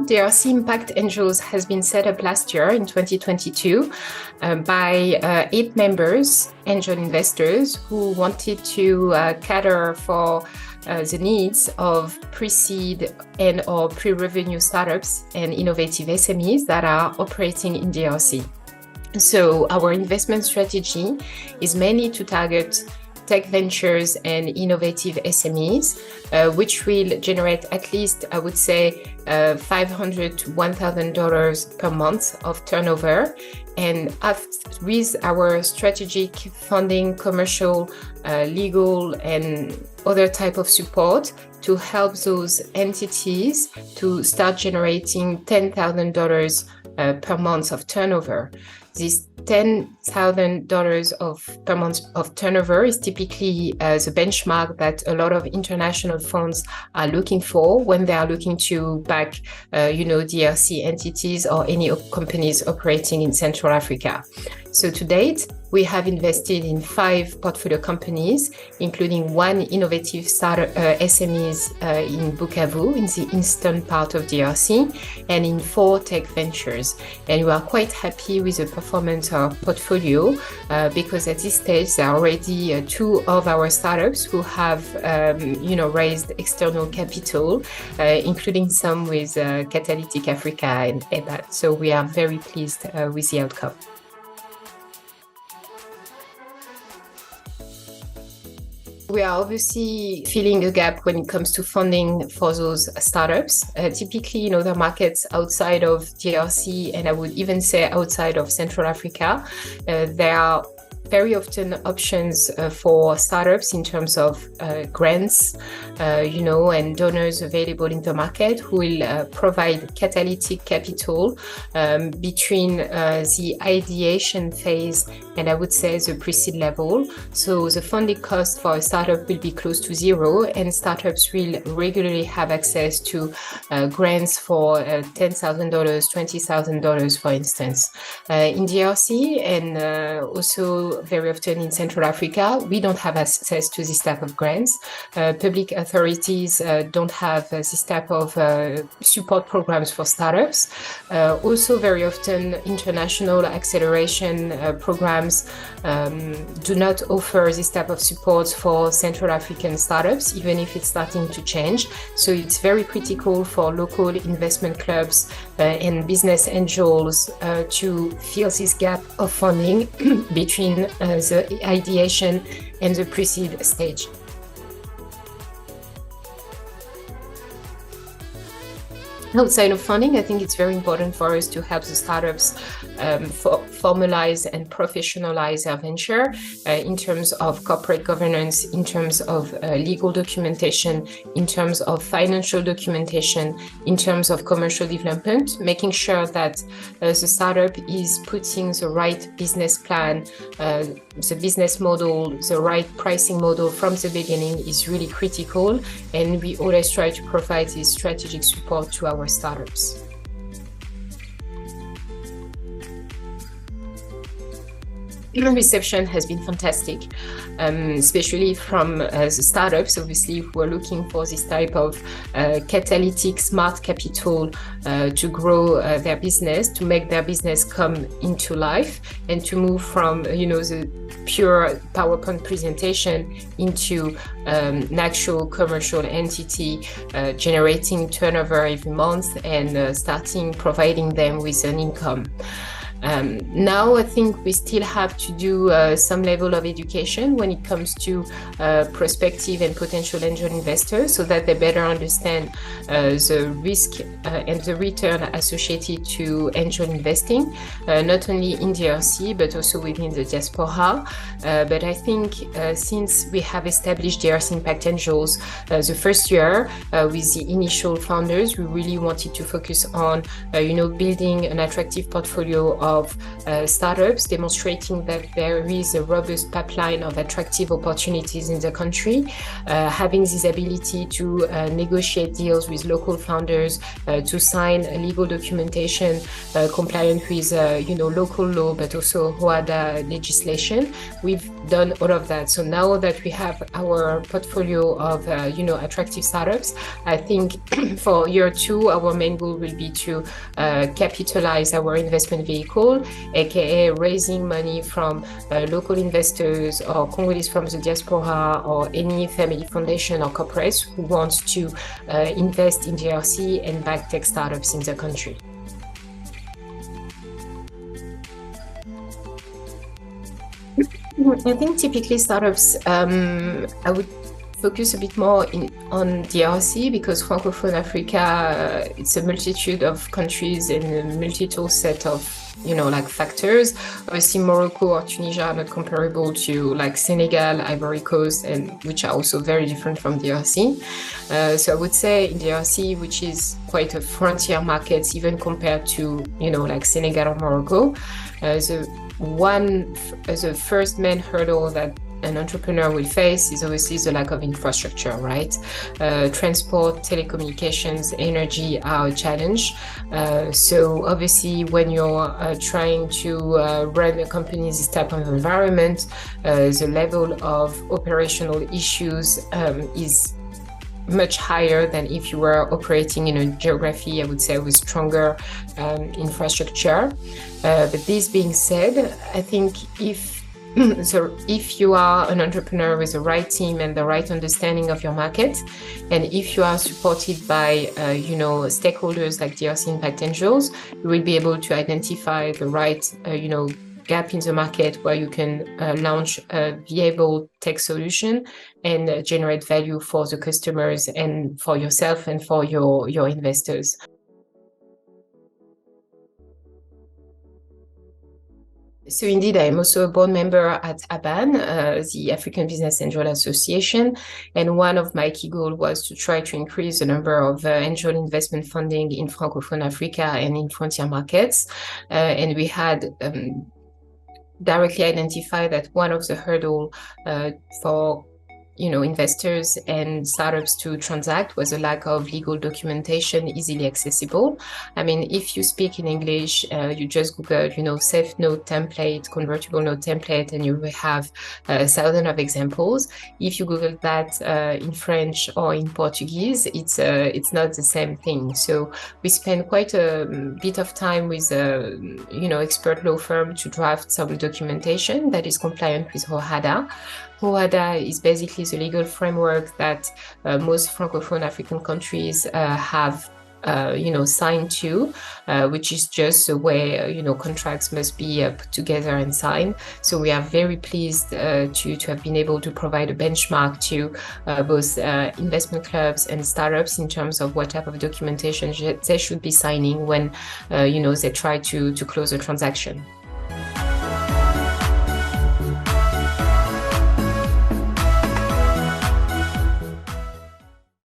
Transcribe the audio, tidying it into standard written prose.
DRC Impact Angels has been set up last year in 2022 by 8 members, angel investors, who wanted to cater for the needs of pre-seed and or pre-revenue startups and innovative SMEs that are operating in DRC. So our investment strategy is mainly to target tech ventures and innovative SMEs, which will generate at least, I would say, $500 to $1,000 per month of turnover. And with our strategic funding, commercial, legal, and other type of support to help those entities to start generating $10,000 per month of turnover. This $10,000 per month of turnover is typically the benchmark that a lot of international funds are looking for when they are looking to back, DRC entities or any companies operating in Central Africa. So to date, we have invested in 5 portfolio companies, including 1 innovative startup SMEs in Bukavu, in the eastern part of DRC, and in 4 tech ventures. And we are quite happy with the performance of our portfolio because at this stage, there are already 2 of our startups who have, raised external capital, including some with Catalytic Africa and EBAT. So we are very pleased with the outcome. We are obviously filling a gap when it comes to funding for those startups. Typically, the markets outside of DRC, and I would even say outside of Central Africa, there are very often options for startups in terms of grants, and donors available in the market who will provide catalytic capital between the ideation phase and I would say the pre-seed level. So the funding cost for a startup will be close to zero, and startups will regularly have access to grants for $10,000, $20,000, for instance. In DRC and also very often in Central Africa, we don't have access to this type of grants. Public authorities don't have this type of support programs for startups. Also very often international acceleration programs do not offer this type of support for Central African startups, even if it's starting to change. So it's very critical for local investment clubs and business angels to fill this gap of funding between the ideation and the pre-seed stage. Outside of funding, I think it's very important for us to help the startups formalize and professionalize their venture in terms of corporate governance, in terms of legal documentation, in terms of financial documentation, in terms of commercial development, making sure that the startup is putting the right business plan, the business model, the right pricing model from the beginning is really critical. And we always try to provide this strategic support to our startups. Reception has been fantastic, especially from the startups, obviously, who are looking for this type of catalytic smart capital to grow their business, to make their business come into life, and to move from the pure PowerPoint presentation into an actual commercial entity generating turnover every month and starting providing them with an income. Now, I think we still have to do some level of education when it comes to prospective and potential angel investors, so that they better understand the risk and the return associated to angel investing, not only in DRC, but also within the diaspora. But I think since we have established DRC Impact Angels the first year with the initial founders, we really wanted to focus on, building an attractive portfolio of startups, demonstrating that there is a robust pipeline of attractive opportunities in the country, having this ability to negotiate deals with local founders, to sign legal documentation compliant with local law, but also RWADA legislation. We've done all of that. So now that we have our portfolio of attractive startups, I think for year 2, our main goal will be to capitalize our investment vehicle, aka raising money from local investors or Congolese from the diaspora or any family foundation or corporates who want to invest in DRC and back tech startups in the country. I think typically startups, I would focus a bit more on DRC because Francophone Africa, it's a multitude of countries and a multitude set of factors. Obviously, Morocco or Tunisia are not comparable to like Senegal, Ivory Coast, and which are also very different from DRC. So I would say in DRC, which is quite a frontier market, even compared to like Senegal or Morocco, the first main hurdle that an entrepreneur will face is obviously the lack of infrastructure, right? Transport, telecommunications, energy are a challenge. So obviously when you're trying to run a company in this type of environment, the level of operational issues is much higher than if you were operating in a geography, I would say, with stronger infrastructure. But this being said, I think if you are an entrepreneur with the right team and the right understanding of your market, and if you are supported by stakeholders like DRC Impact Angels, you will be able to identify the right gap in the market where you can launch a viable tech solution and generate value for the customers and for yourself and for your investors. So indeed, I'm also a board member at ABAN, the African Business Angel Association. And one of my key goals was to try to increase the number of angel investment funding in Francophone Africa and in frontier markets. And we had directly identified that one of the hurdles for investors and startups to transact was a lack of legal documentation easily accessible. I mean, if you speak in English, you just Google, safe note template, convertible note template, and you will have thousands of examples. If you Google that in French or in Portuguese, it's not the same thing. So we spend quite a bit of time with expert law firm to draft some documentation that is compliant with RWADA. RWADA is basically the legal framework that most Francophone African countries have signed to, which is just the way contracts must be put together and signed. So we are very pleased to have been able to provide a benchmark to both investment clubs and startups in terms of what type of documentation they should be signing when they try to close a transaction.